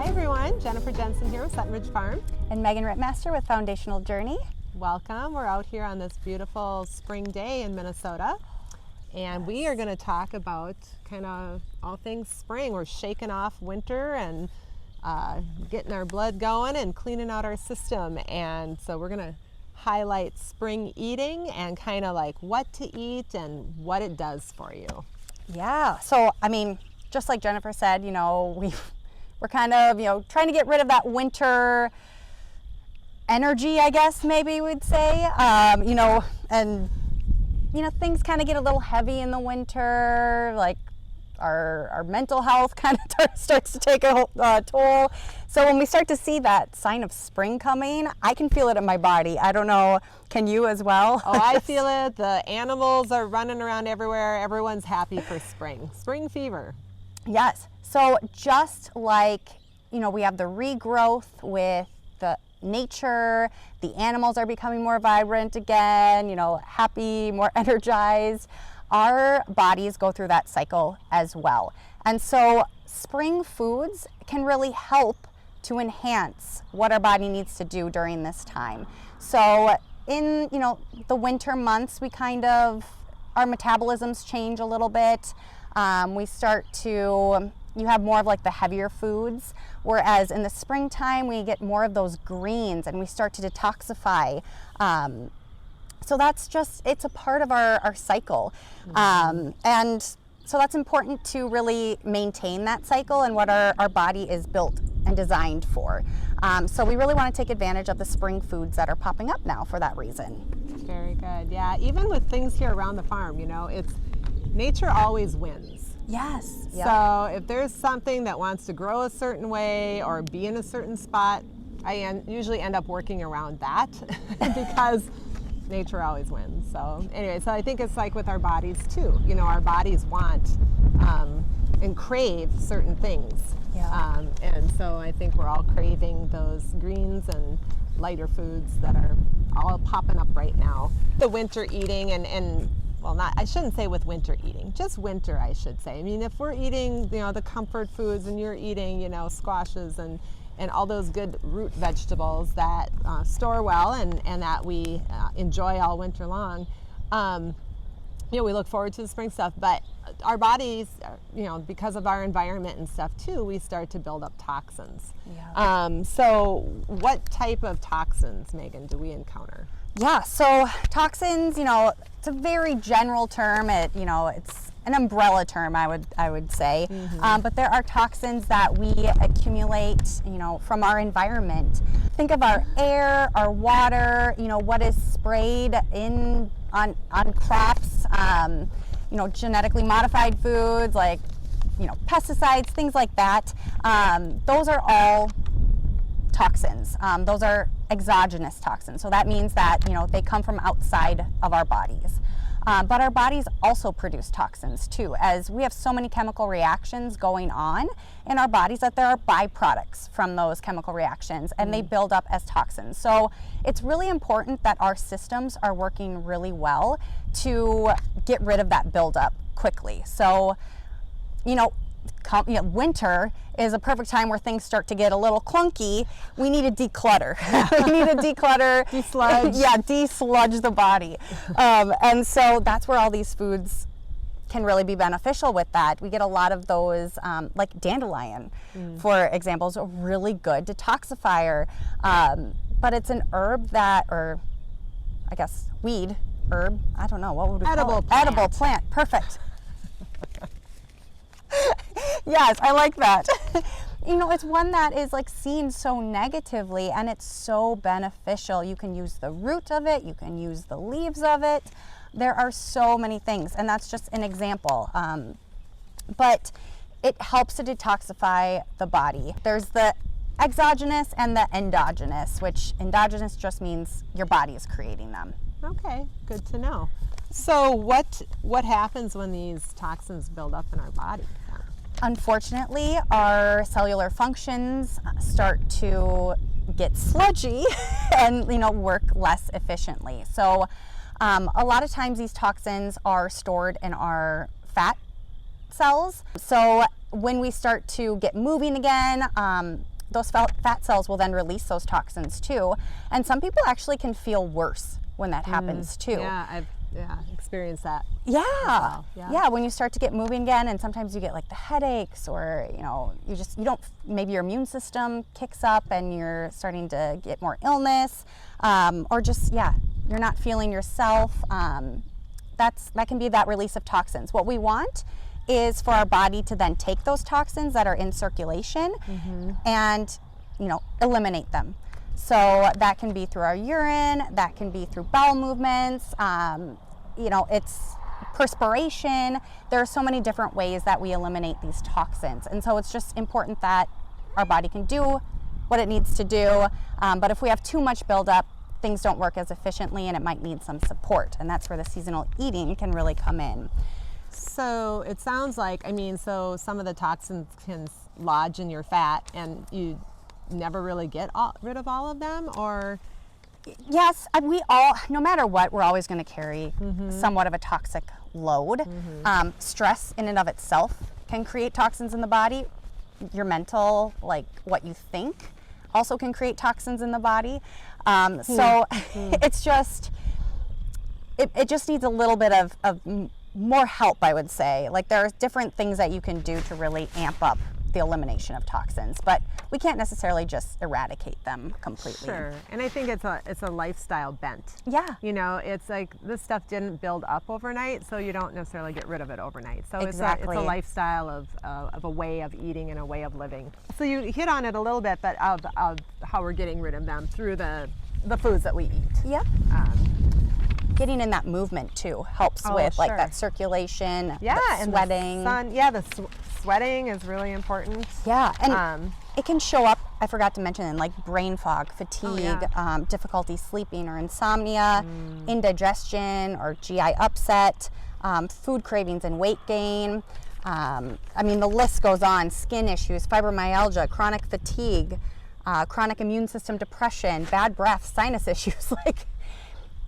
everyone, Jennifer Jensen here with Sutton Ridge Farm. And Megan Rittmaster with Foundational Journey. Welcome. We're out here on this beautiful spring day in Minnesota. And we are going to talk about kind of all things spring. We're shaking off winter and getting our blood going and cleaning out our system. And so we're going to highlight spring eating and kind of like what to eat and what it does for you. Yeah, so I mean, just like Jennifer said, we're kind of, trying to get rid of that winter energy, I guess maybe we'd say, things kind of get a little heavy in the winter, like our mental health kind of starts to take a toll. So when we start to see that sign of spring coming, I can feel it in my body. I don't know, can you as well? Oh, I feel it. The animals are running around everywhere. Everyone's happy for spring. Spring fever. Yes. So just like, we have the regrowth with the nature, the animals are becoming more vibrant again, happy, more energized. Our bodies go through that cycle as well. And so spring foods can really help to enhance what our body needs to do during this time. So in, the winter months, our metabolisms change a little bit. You have more of like the heavier foods, whereas in the springtime we get more of those greens and we start to detoxify. So it's a part of our cycle. And so that's important to really maintain that cycle and what our body is built and designed for. So we really want to take advantage of the spring foods that are popping up now for that reason. Very good. Yeah, even with things here around the farm, it's nature always wins. Yes. Yep. So if there's something that wants to grow a certain way or be in a certain spot, I usually end up working around that because nature always wins. So anyway, so I think it's like with our bodies too. Our bodies want and crave certain things. Yeah. And so I think we're all craving those greens and lighter foods that are all popping up right now. The winter eating I shouldn't say with winter eating, just winter, I should say. I mean, if we're eating, the comfort foods and you're eating, squashes and all those good root vegetables that store well and that we enjoy all winter long, we look forward to the spring stuff. But our bodies, because of our environment and stuff too, we start to build up toxins. Yeah. So what type of toxins, Megan, do we encounter? Yeah, so toxins, it's a very general term. It's an umbrella term, I would say. Mm-hmm. But there are toxins that we accumulate, from our environment. Think of our air, our water, what is sprayed on crops, genetically modified foods like, pesticides, things like that. Those are all toxins. Those are exogenous toxins. So that means that, they come from outside of our bodies. But our bodies also produce toxins too, as we have so many chemical reactions going on in our bodies that there are byproducts from those chemical reactions and they build up as toxins. So it's really important that our systems are working really well to get rid of that buildup quickly. So, winter is a perfect time where things start to get a little clunky. We need to declutter. We need to declutter. Desludge. Yeah, desludge the body. And so that's where all these foods can really be beneficial with that. We get a lot of those, like dandelion, for example, is a really good detoxifier. But it's an herb weed, herb, I don't know, what would we call it? Plant. Edible plant, perfect. Yes, I like that. It's one that is like seen so negatively and it's so beneficial. You can use the root of it, you can use the leaves of it. There are so many things, and that's just an example. But it helps to detoxify the body. There's the exogenous and the endogenous, which endogenous just means your body is creating them. Okay, good to know. So what happens when these toxins build up in our body? Unfortunately, our cellular functions start to get sludgy and work less efficiently. So a lot of times these toxins are stored in our fat cells. So when we start to get moving again, those fat cells will then release those toxins too. And some people actually can feel worse when that happens too. Yeah, I've experienced that. Yeah. Well. Yeah, when you start to get moving again, and sometimes you get like the headaches, or you don't, maybe your immune system kicks up and you're starting to get more illness, or just you're not feeling yourself. That can be that release of toxins. What we want is for our body to then take those toxins that are in circulation and eliminate them. So that can be through our urine, that can be through bowel movements, it's perspiration. There are so many different ways that we eliminate these toxins. And so it's just important that our body can do what it needs to do. But if we have too much buildup, things don't work as efficiently and it might need some support. And that's where the seasonal eating can really come in. So it sounds like, so some of the toxins can lodge in your fat and you never really get rid of all of them, or? Yes, we all, no matter what, we're always going to carry somewhat of a toxic load. Stress in and of itself can create toxins in the body. Your mental, like what you think, also can create toxins in the body. So it's just, it just needs a little bit of more help, I would say. Like there are different things that you can do to really amp up the elimination of toxins, but we can't necessarily just eradicate them completely. Sure, and I think it's a lifestyle bent. Yeah. It's like this stuff didn't build up overnight, so you don't necessarily get rid of it overnight. So Exactly. it's a lifestyle of a way of eating and a way of living. So you hit on it a little bit, but of how we're getting rid of them through the foods that we eat. Yep. Getting in that movement too helps with like that circulation, the sweating. The sweating is really important. Yeah, and it can show up, I forgot to mention, in like brain fog, fatigue, difficulty sleeping or insomnia, indigestion or GI upset, food cravings and weight gain. The list goes on. Skin issues, fibromyalgia, chronic fatigue, chronic immune system depression, bad breath, sinus issues. Like,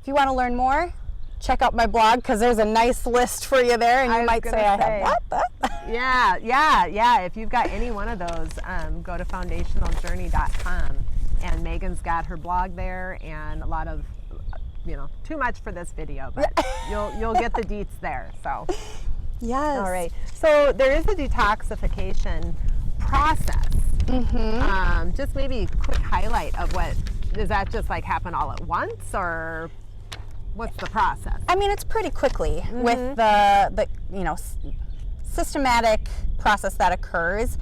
if you want to learn more, check out my blog because there's a nice list for you there, and you might say, I have that. Yeah. If you've got any one of those, go to foundationaljourney.com, and Megan's got her blog there, and a lot of, too much for this video, but you'll get the deets there. So, yes. All right. So there is a detoxification process. Just maybe a quick highlight of what does that just like happen all at once, or what's the process? It's pretty quickly with the systematic process that occurs.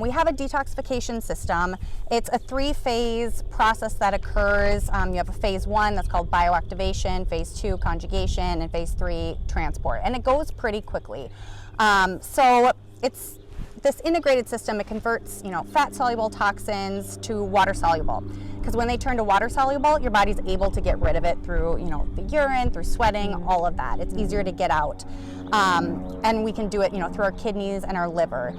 We have a detoxification system. It's a 3-phase process that occurs. You have a phase 1 that's called bioactivation, phase 2 conjugation, and phase 3 transport. And it goes pretty quickly. So it's this integrated system. It converts, fat soluble toxins to water soluble. Because when they turn to water soluble, your body's able to get rid of it through, the urine, through sweating, all of that. It's easier to get out. And we can do it, through our kidneys and our liver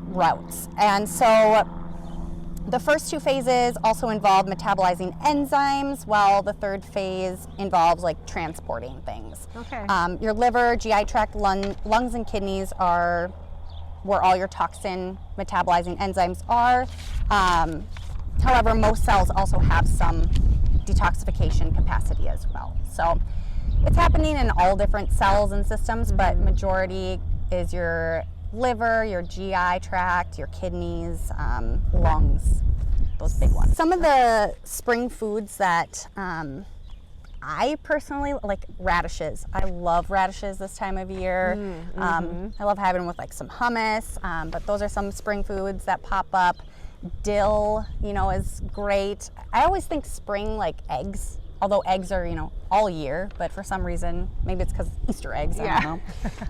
routes. And so the first 2 phases also involve metabolizing enzymes, while the 3rd phase involves like transporting things. Okay. Your liver, GI tract, lungs, and kidneys are where all your toxin metabolizing enzymes are. However, most cells also have some detoxification capacity as well. So it's happening in all different cells and systems, but majority is your liver, your GI tract, your kidneys, lungs, those big ones. Some of the spring foods that I personally like, radishes. I love radishes this time of year. I love having them with like some hummus, but those are some spring foods that pop up. Dill, is great. I always think spring, like eggs, although eggs are, all year, but for some reason, maybe it's because Easter eggs, I don't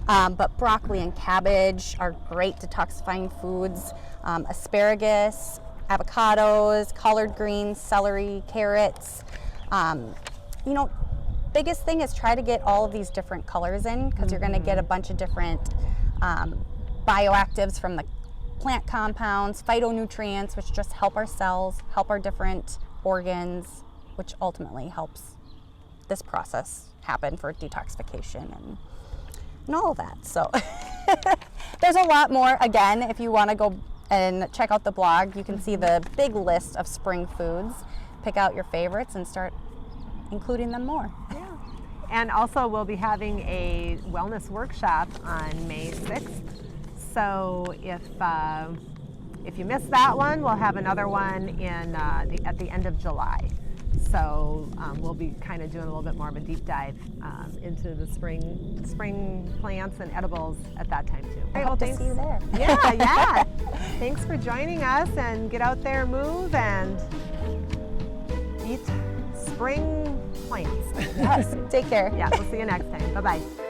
know. But broccoli and cabbage are great detoxifying foods. Asparagus, avocados, collard greens, celery, carrots. Biggest thing is try to get all of these different colors in, because you're going to get a bunch of different bioactives from the plant compounds, phytonutrients, which just help our cells, help our different organs, which ultimately helps this process happen for detoxification and all of that. So there's a lot more. Again, if you want to go and check out the blog. You can see the big list of spring foods. Pick out your favorites and start including them more. Yeah. And also we'll be having a wellness workshop on May 6th. So if you missed that one, we'll have another one at the end of July. So we'll be kind of doing a little bit more of a deep dive into the spring plants and edibles at that time too. I hope to see you there. Yeah. Thanks for joining us, and get out there, move, and eat spring plants. Yes. Take care. Yeah, we'll see you next time. Bye-bye.